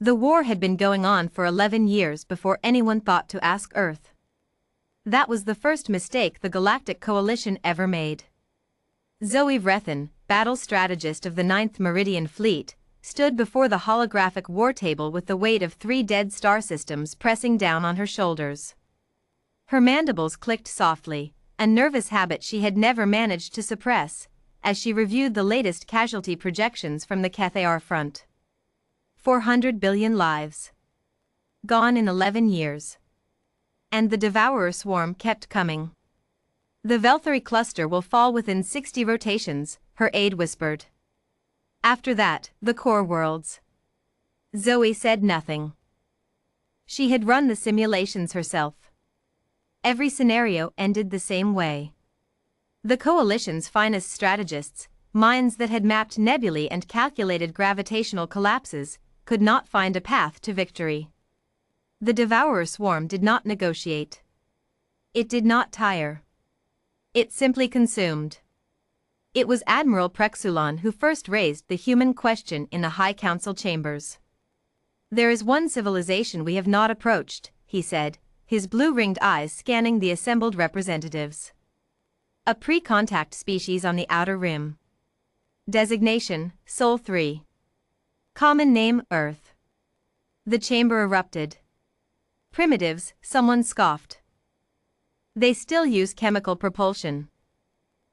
The war had been going on for 11 years before anyone thought to ask Earth. That was the first mistake the Galactic Coalition ever made. Zoe Vrethan, battle strategist of the 9th Meridian Fleet, stood before the holographic war table with the weight of 3 dead star systems pressing down on her shoulders. Her mandibles clicked softly, a nervous habit she had never managed to suppress, as she reviewed the latest casualty projections from the Cathar front. 400 billion lives. Gone in 11 years. And the Devourer swarm kept coming. The Velthari cluster will fall within 60 rotations, her aide whispered. After that, the core worlds. Zoe said nothing. She had run the simulations herself. Every scenario ended the same way. The Coalition's finest strategists, minds that had mapped nebulae and calculated gravitational collapses, could not find a path to victory. The Devourer swarm did not negotiate. It did not tire. It simply consumed. It was Admiral Prexulon who first raised the human question in the High Council chambers. There is one civilization we have not approached, he said, his blue-ringed eyes scanning the assembled representatives. A pre-contact species on the outer rim. Designation, Sol 3. Common name, Earth. The chamber erupted. Primitives, someone scoffed. They still use chemical propulsion.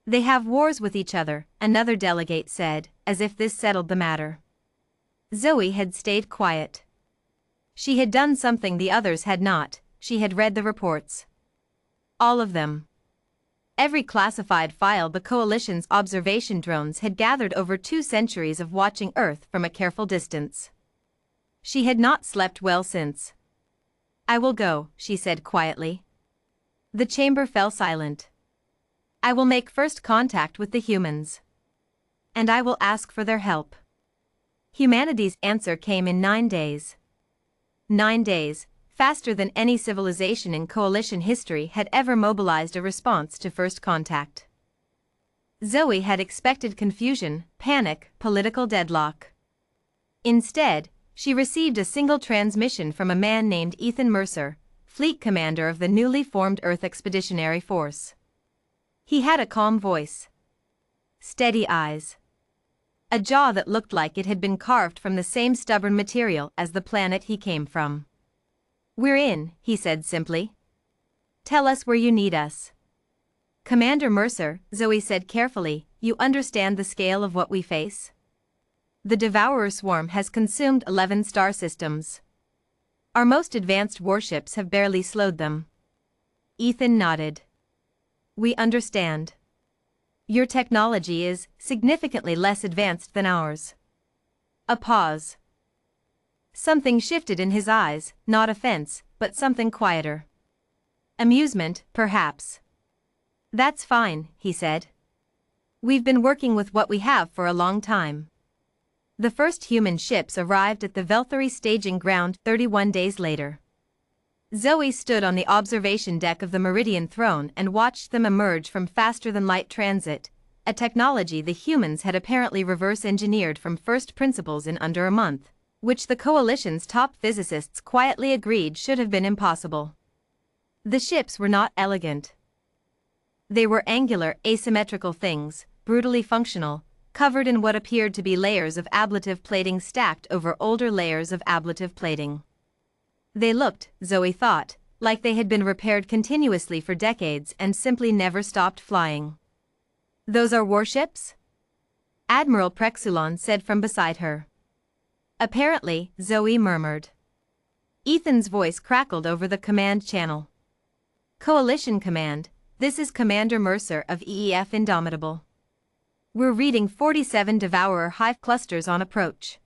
They have wars with each other, another delegate said, as if this settled the matter. Zoe had stayed quiet. She had done something the others had not, she had read the reports. All of them. Every classified file the Coalition's observation drones had gathered over 2 centuries of watching Earth from a careful distance. She had not slept well since. I will go, she said quietly. The chamber fell silent. I will make first contact with the humans. And I will ask for their help. Humanity's answer came in 9 days. 9 days, faster than any civilization in Coalition history had ever mobilized a response to first contact. Zoe had expected confusion, panic, political deadlock. Instead, she received a single transmission from a man named Ethan Mercer, fleet commander of the newly formed Earth Expeditionary Force. He had a calm voice. Steady eyes. A jaw that looked like it had been carved from the same stubborn material as the planet he came from. We're in, he said simply. Tell us where you need us. Commander Mercer, Zoe said carefully, you understand the scale of what we face? The Devourer swarm has consumed 11 star systems. Our most advanced warships have barely slowed them. Ethan nodded. We understand. Your technology is significantly less advanced than ours. A pause. Something shifted in his eyes, not offense, but something quieter. Amusement, perhaps. That's fine, he said. We've been working with what we have for a long time. The first human ships arrived at the Velthari staging ground 31 days later. Zoe stood on the observation deck of the Meridian throne and watched them emerge from faster-than-light transit, a technology the humans had apparently reverse-engineered from first principles in under a month, which the Coalition's top physicists quietly agreed should have been impossible. The ships were not elegant. They were angular, asymmetrical things, brutally functional, covered in what appeared to be layers of ablative plating stacked over older layers of ablative plating. They looked, Zoe thought, like they had been repaired continuously for decades and simply never stopped flying. Those are warships? Admiral Prexulon said from beside her. Apparently, Zoe murmured. Ethan's voice crackled over the command channel. Coalition Command, this is Commander Mercer of EEF Indomitable. We're reading 47 Devourer hive clusters on approach.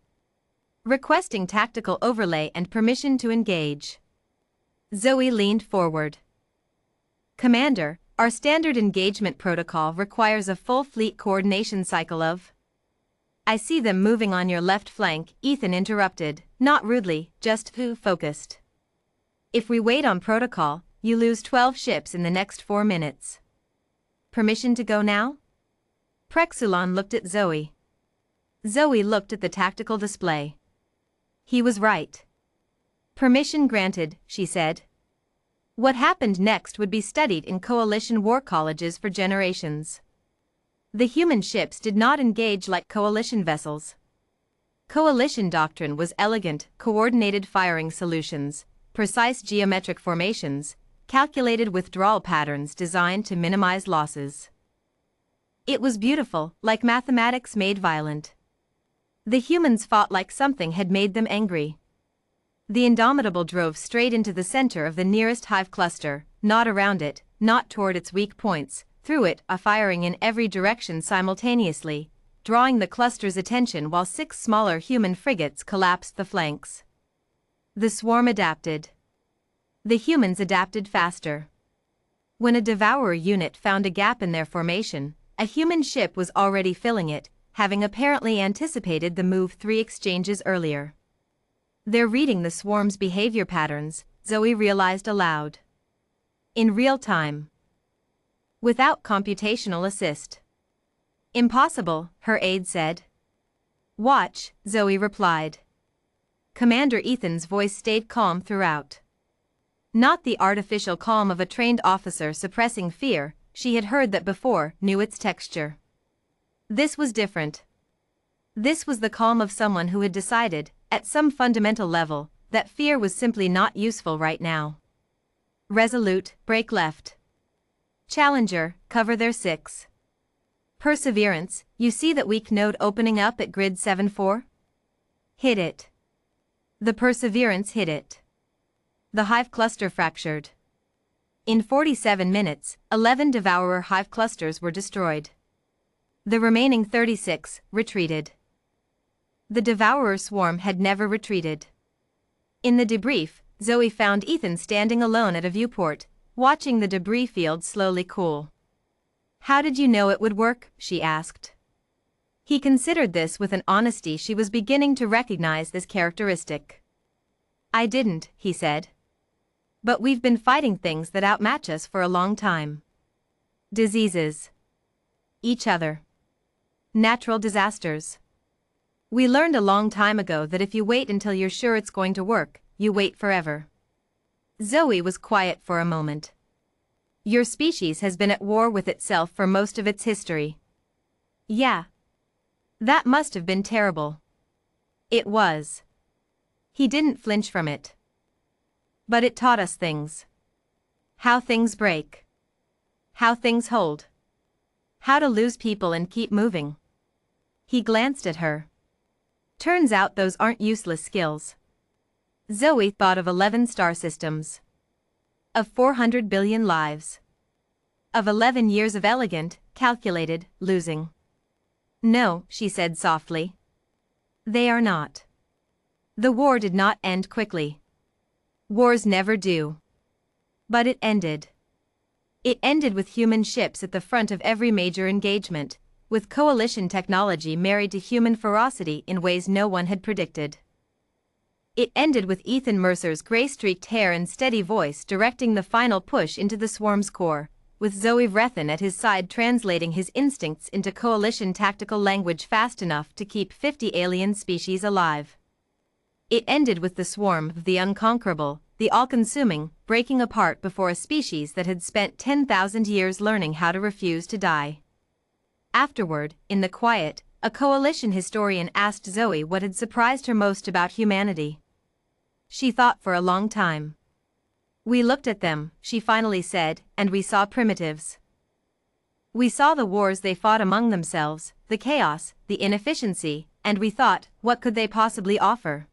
Requesting tactical overlay and permission to engage. Zoe leaned forward. Commander, our standard engagement protocol requires a full fleet coordination cycle of... I see them moving on your left flank, Ethan interrupted, not rudely, just focused. If we wait on protocol, you lose 12 ships in the next 4 minutes. Permission to go now? Prexulon looked at Zoe. Zoe looked at the tactical display. He was right. Permission granted, she said. What happened next would be studied in coalition war colleges for generations. The human ships did not engage like coalition vessels. Coalition doctrine was elegant, coordinated firing solutions, precise geometric formations, calculated withdrawal patterns designed to minimize losses. It was beautiful, like mathematics made violent. The humans fought like something had made them angry. The Indomitable drove straight into the center of the nearest hive cluster, not around it, not toward its weak points, through it, firing in every direction simultaneously, drawing the cluster's attention while 6 smaller human frigates collapsed the flanks. The swarm adapted. The humans adapted faster. When a Devourer unit found a gap in their formation, a human ship was already filling it, having apparently anticipated the move 3 exchanges earlier. They're reading the swarm's behavior patterns, Zoe realized aloud. In real time. Without computational assist. Impossible, her aide said. Watch, Zoe replied. Commander Ethan's voice stayed calm throughout. Not the artificial calm of a trained officer suppressing fear, she had heard that before, knew its texture. This was different. This was the calm of someone who had decided, at some fundamental level, that fear was simply not useful right now. Resolute, break left. Challenger, cover their 6. Perseverance, you see that weak node opening up at grid 7-4? Hit it. The Perseverance hit it. The hive cluster fractured. In 47 minutes, 11 Devourer hive clusters were destroyed. The remaining 36 retreated. The Devourer swarm had never retreated. In the debrief, Zoe found Ethan standing alone at a viewport, watching the debris field slowly cool. How did you know it would work? She asked. He considered this with an honesty she was beginning to recognize as characteristic. I didn't, he said. But we've been fighting things that outmatch us for a long time. Diseases. Each other. Natural disasters. We learned a long time ago that if you wait until you're sure it's going to work, you wait forever. Zoe was quiet for a moment. Your species has been at war with itself for most of its history. Yeah. That must have been terrible. It was. He didn't flinch from it. But it taught us things. How things break. How things hold. How to lose people and keep moving. He glanced at her. Turns out those aren't useless skills. Zoe thought of 11 star systems. Of 400 billion lives. Of 11 years of elegant, calculated, losing. No, she said softly. They are not. The war did not end quickly. Wars never do. But it ended. It ended with human ships at the front of every major engagement, with coalition technology married to human ferocity in ways no one had predicted. It ended with Ethan Mercer's gray-streaked hair and steady voice directing the final push into the swarm's core, with Zoe Vrethan at his side translating his instincts into coalition tactical language fast enough to keep 50 alien species alive. It ended with the swarm of the unconquerable, the all-consuming, breaking apart before a species that had spent 10,000 years learning how to refuse to die. Afterward, in the quiet, a coalition historian asked Zoe what had surprised her most about humanity. She thought for a long time. We looked at them, she finally said, and we saw primitives. We saw the wars they fought among themselves, the chaos, the inefficiency, and we thought, what could they possibly offer?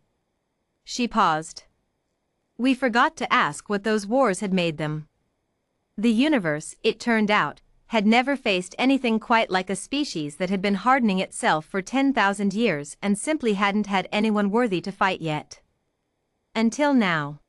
She paused. We forgot to ask what those wars had made them. The universe, it turned out, had never faced anything quite like a species that had been hardening itself for 10,000 years and simply hadn't had anyone worthy to fight yet. Until now.